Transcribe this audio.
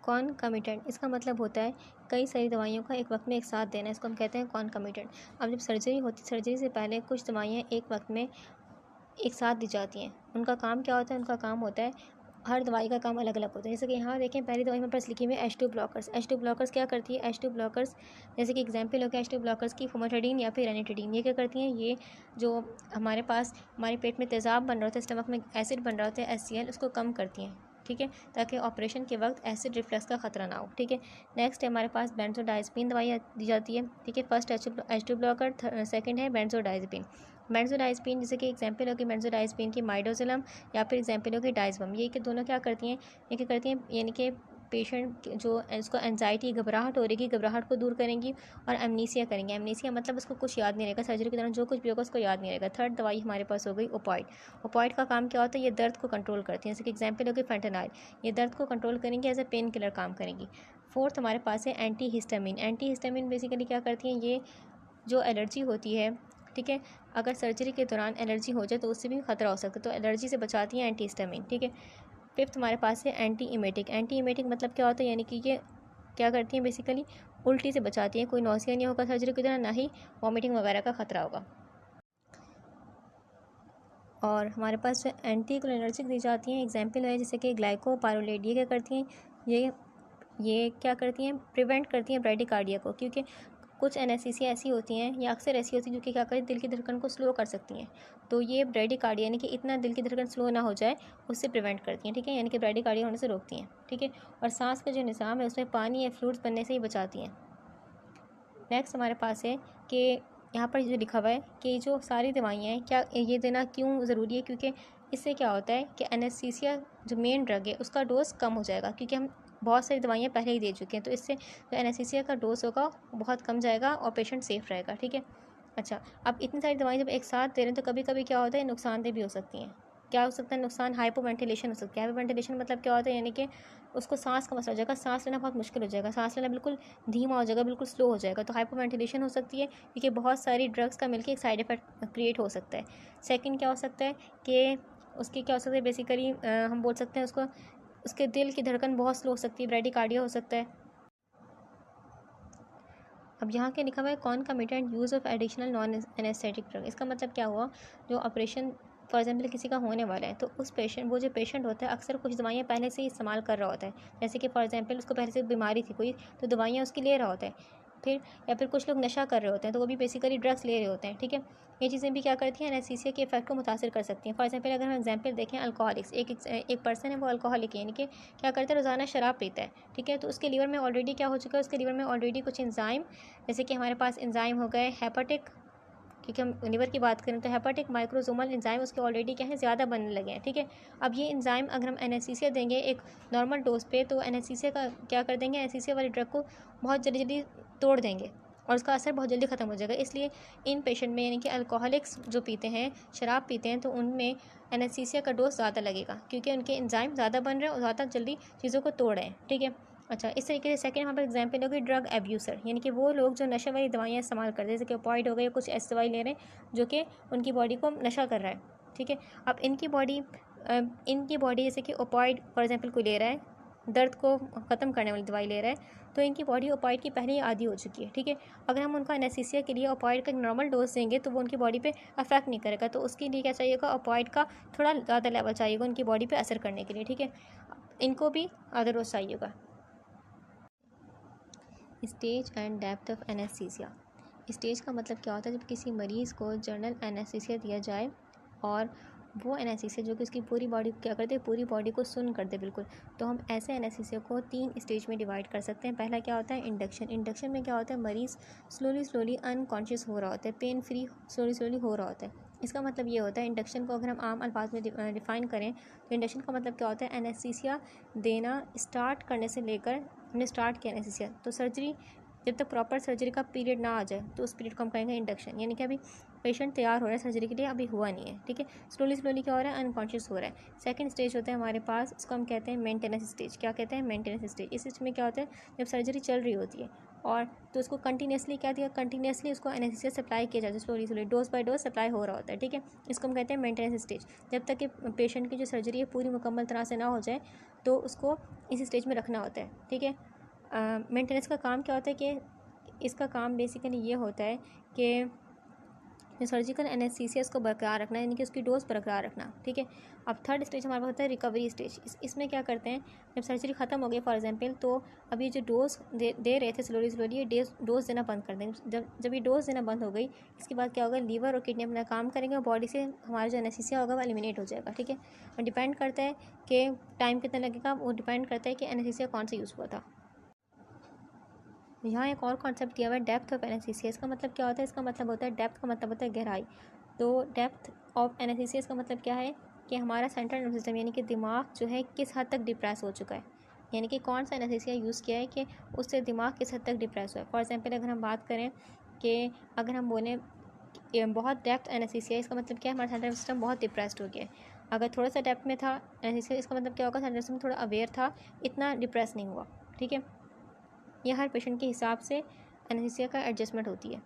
कॉनकमिटेंट, इसका मतलब होता है कई सारी दवाइयों का एक वक्त में एक साथ देना, इसको हम कहते हैं कॉनकमिटेंट। अब जब सर्जरी होती है, सर्जरी से पहले कुछ दवाइयाँ एक वक्त में एक साथ दी जाती हैं। उनका काम क्या होता है? उनका काम होता है, हर दवाई का काम अलग अलग होता है। जैसे कि यहाँ देखें, पहली दवाई मेरे पास लिखी हुई है H2 ब्लॉकर्स। H2 ब्लॉकर्स क्या करती है? H2 ब्लॉकर्स जैसे कि एग्जाम्पल हो गया H2 ब्लॉकर्स की फॉर्मेटिडीन या फिर रेनिटिडीन। ये क्या करती हैं? ये जो हमारे पास हमारे पेट में तेज़ाब बन रहा होता है, स्टमक में एसिड बन रहा होता है HCl, उसको कम करती हैं, ठीक है, ताकि ऑपरेशन के वक्त एसिड रिफ्लक्स का खतरा ना हो, ठीक है। नेक्स्ट है हमारे पास बेंजोडाइज़ेपिन दवाई दी जाती है, ठीक है। फर्स्ट H2 ब्लॉकर, सेकंड है बेंजोडाइज़ेपिन। बेंजोडाइज़ेपिन जैसे कि एग्जाम्पल होगी बेंजोडाइज़ेपिन की माइडोजिलम या फिर एग्जाम्पल होगी डाइज़बम। ये कि दोनों क्या करती हैं? ये क्या करती हैं? यानी कि पेशेंट जो इसको एंजाइटी, घबराहट हो रही है, घबराहट को दूर करेंगी और एमनीसिया करेंगी। एमनीसिया मतलब उसको कुछ याद नहीं रहेगा, सर्जरी के दौरान जो कुछ भी होगा उसको याद नहीं रहेगा। थर्ड दवाई हमारे पास हो गई ओपॉइड। ओपॉइड का काम क्या होता है? ये दर्द को कंट्रोल करती है, जैसे कि एग्जाम्पल होगी फेंटेनाइल। ये दर्द को कंट्रोल करेंगी, एज ए पेन किलर काम करेंगी। फोर्थ हमारे पास है anti histamine. Anti histamine basically क्या करती हैं? ये जो एलर्जी होती है, ठीक है, अगर सर्जरी के दौरान एलर्जी हो जाए तो उससे भी खतरा हो सकता है, तो एलर्जी से बचाती है एंटी हिस्टामिन, ठीक है। फिफ्थ हमारे पास है एंटी इमेटिक। एंटी इमेटिक मतलब क्या होता है? यानी कि ये क्या करती हैं? बेसिकली उल्टी से बचाती हैं, कोई नौसिया नहीं होगा सर्जरी के दौरान, ना ही वॉमिटिंग वगैरह का खतरा होगा। और हमारे पास एंटी कोलिनर्जिक दी जाती हैं, एग्जाम्पल है जैसे कि ग्लाइकोपाइरोलेट। ये क्या करती हैं? ये क्या करती हैं? प्रिवेंट करती हैं ब्रेडिकार्डिया को, क्योंकि कुछ एनेस्थीसिया ऐसी होती हैं या अक्सर ऐसी होती हैं जो कि क्या करती दिल की धड़कन को स्लो कर सकती हैं। तो ये ब्रेडिकार्डिया यानी कि इतना दिल की धड़कन स्लो ना हो जाए, उससे प्रिवेंट करती हैं, ठीक है, यानी कि ब्रेडिकार्डिया होने से रोकती हैं, ठीक है। और सांस का जो निज़ाम है उसमें पानी या फ्लूइड्स बनने से ही बचाती हैं। नेक्स्ट हमारे पास है कि यहाँ पर जो लिखा हुआ है कि जो सारी दवाइयाँ हैं, क्या ये देना क्यों ज़रूरी है? क्योंकि इससे क्या होता है कि एनेस्थीसिया जो मेन ड्रग है उसका डोज कम हो जाएगा, क्योंकि हम बहुत सारी दवाइयाँ पहले ही दे चुके हैं, तो इससे जो एनेस्थीसिया का डोज होगा वो बहुत कम जाएगा और पेशेंट सेफ रहेगा, ठीक है। अच्छा, अब इतनी सारी दवाएं जब एक साथ दे रहे हैं तो कभी कभी क्या होता है? नुकसानदेह भी हो सकती हैं। क्या हो सकता है नुकसान? हाइपोवेंटिलेशन हो सकती है। हाइपोवेंटिलेशन मतलब क्या होता है? यानी कि उसको सांस का मसला हो जाएगा, सांस लेना बहुत मुश्किल हो जाएगा, सांस लेना बिल्कुल धीमा हो जाएगा, बिल्कुल स्लो हो जाएगा, तो हाइपोवेंटिलेशन हो सकती है, क्योंकि बहुत सारी ड्रग्स का मिलकर एक साइड इफेक्ट क्रिएट हो सकता है। सेकंड क्या हो सकता है कि उसकी क्या हो सकता है? बेसिकली हम बोल सकते हैं उसको, उसके दिल की धड़कन बहुत स्लो हो सकती है, ब्रेडिकार्डिया हो सकता है। अब यहाँ के लिखा हुआ है concomitant use of additional non anaesthetic drug. इसका मतलब क्या हुआ? जो ऑपरेशन फॉर एग्जाम्पल किसी का होने वाला है, तो उस पेशेंट, वो जो पेशेंट होता है अक्सर कुछ दवाइयाँ पहले से ही इस्तेमाल कर रहा होता है, जैसे कि फॉर एग्जाम्पल उसको पहले से बीमारी थी कोई, तो दवाइयाँ उसकी ले रहा होता है। फिर या फिर कुछ लोग नशा कर रहे होते हैं, तो वो भी बेसिकली ड्रग्स ले रहे होते हैं, ठीक है। ये चीज़ें भी क्या करती हैं? एनेस्थीसिया के इफेक्ट को मुतासर कर सकती हैं। फॉर एग्जाम्पल अगर हम एग्जाम्पल देखें अल्कोहलिक्स, एक पर्सन है वो अल्कोहलिक है, यानी कि क्या करता है? रोज़ाना शराब पीता है, ठीक है, तो उसके लीवर में ऑलरेडी क्या हो चुका है? उसके लीवर में ऑलरेडी कुछ एंजाइम, जैसे कि हमारे पास एंजाइम हो गए हेपाटिक, क्योंकि हम लिवर की बात करें तो हेपाटिक माइक्रोसोमल एंजाइम उसके ऑलरेडी क्या है? ज़्यादा बनने लगे हैं, ठीक है। अब ये एंजाइम अगर हम एनेस्थीसिया देंगे एक नॉर्मल डोज पे, तो एनेस्थीसिया का क्या कर देंगे? एनेस्थीसिया वाली ड्रग को बहुत जल्दी जल्दी तोड़ देंगे और उसका असर बहुत जल्दी ख़त्म हो जाएगा। इसलिए इन पेशेंट में, यानी कि अल्कोहलिक्स जो पीते हैं, शराब पीते हैं, तो उनमें एनेस्थीसिया का डोज ज़्यादा लगेगा, क्योंकि उनके एंजाइम ज़्यादा बन रहे हैं और ज़्यादा जल्दी चीज़ों को तोड़ रहे हैं, ठीक है। अच्छा, इस तरीके से सेकंड यहाँ पर एग्जाम्पल होगी ड्रग एब्यूसर, यानी कि वो लोग जो नशे वाली दवाइयाँ इस्तेमाल करते हैं, जैसे कि ऑपियोइड हो गए, कुछ ऐसी दवाई ले रहे हैं जो कि उनकी बॉडी को नशा कर रहा है, ठीक है। अब इनकी बॉडी जैसे कि ऑपियोइड फॉर एग्जाम्पल कोई ले रहा है, दर्द को ख़त्म करने वाली दवाई ले रहा है, तो इनकी बॉडी ऑपियोइड की पहले ही आदी हो चुकी है, ठीक है। अगर हम उनको एनेस्थीसिया के लिए ऑपियोइड का नॉर्मल डोज देंगे तो वो उनकी बॉडी पे अफेक्ट नहीं करेगा, तो उसके लिए क्या चाहिएगा? ऑपियोइड का थोड़ा ज़्यादा लेवल चाहिएगा उनकी बॉडी पे असर करने के लिए, ठीक है। इनको भी आधा डोज चाहिएगा। Stage and depth of anaesthesia. Stage का मतलब क्या होता है? जब किसी मरीज़ को जनरल एनेस्थीसिया दिया जाए और वो एनेस्थीसिया जो कि उसकी पूरी बॉडी को क्या करते हैं? पूरी बॉडी को सुन्न कर दे बिल्कुल, तो हम ऐसे एनेस्थीसिया को 3 स्टेज में डिवाइड कर सकते हैं। पहला क्या होता है? इंडक्शन। इंडक्शन में क्या होता है? मरीज़ स्लोली अनकॉन्शियस हो रहा होता है, पेन फ्री स्लोली हो रहा होता है। इसका मतलब ये होता है, इंडक्शन को अगर हम आम अल्फाज में डिफ़ाइन करें तो इंडक्शन का मतलब क्या होता है? एनेस्थीसिया देना स्टार्ट करने से लेकर, हमने स्टार्ट किया एनेस्थीसिया, तो सर्जरी जब तक प्रॉपर सर्जरी का पीरियड ना आ जाए तो उस पीरियड को हम कहेंगे इंडक्शन, यानी कि अभी पेशेंट तैयार हो रहा है सर्जरी के लिए, अभी हुआ नहीं है, ठीक है, स्लोली क्या हो रहा है? अनकॉन्शियस हो रहा है। सेकंड स्टेज होता है हमारे पास, उसको हम कहते हैं मेंटेनेंस स्टेज। क्या कहते हैं? Maintenance stage. इस स्टेज में क्या होता है? जब सर्जरी चल रही होती है और तो उसको कंटिन्यूसली क्या दिया? कंटिन्यूसली उसको एनेस्थीसिया सप्लाई किया जाता है, slowly dose by dose supply हो रहा होता है, ठीक है। इसको हम कहते हैं मेंटेनेंस स्टेज। जब तक कि पेशेंट की जो सर्जरी है पूरी मुकम्मल तरह से ना हो जाए, तो उसको इसी स्टेज में रखना होता है, ठीक है। मेंटेनेंस का काम क्या होता है कि इसका काम बेसिकली ये होता है कि सर्जिकल एनेस्थीसिया को बरकरार रखना, यानी कि उसकी डोज बरकरार रखना, ठीक है। अब थर्ड स्टेज हमारे पास होता है रिकवरी स्टेज। इसमें क्या करते हैं, जब सर्जरी ख़त्म हो गई फॉर एग्जांपल, तो अब ये जो डोज दे रहे थे स्लोली ये डोज देना बंद कर देंगे। जब ये डोज देना बंद हो गई, इसके बाद क्या होगा, लीवर और किडनी अपना काम करेंगे और बॉडी से हमारा जो एनेस्थीसिया होगा वो एलिमिनेट हो जाएगा, ठीक है। और डिपेंड करता है कि टाइम कितना लगेगा, वो डिपेंड करता है कि एनेस्थीसिया कौन सा यूज़ हुआ था। यहाँ एक और कॉन्सेप्ट दिया हुआ है, डेप्थ ऑफ एनेस्थीसिया। इसका मतलब क्या होता है, इसका मतलब होता है डेप्थ का मतलब होता है गहराई। तो डेप्थ ऑफ एनेस्थीसिया का मतलब क्या है कि हमारा सेंट्रल नर्वस सिस्टम यानी कि दिमाग जो है किस हद तक डिप्रेस हो चुका है, यानी कि कौन सा एनेस्थीसिया यूज़ किया है कि उससे दिमाग किस हद तक डिप्रेस हुआ है। फॉर एग्जांपल अगर हम बात करें कि अगर हम बोलें बहुत डेप्थ एनेस्थीसिया, इसका मतलब क्या है, हमारा सेंट्रल नर्वस सिस्टम बहुत डिप्रेस्ड हो गया है। अगर थोड़ा सा डेप्थ में था एनेस्थीसिया, इसका मतलब क्या होगा, सेंट्रल नर्वस सिस्टम थोड़ा अवेयर था, इतना डिप्रेस नहीं हुआ, ठीक है। यह हर पेशेंट के हिसाब से एनेस्थीसिया का एडजस्टमेंट होती है।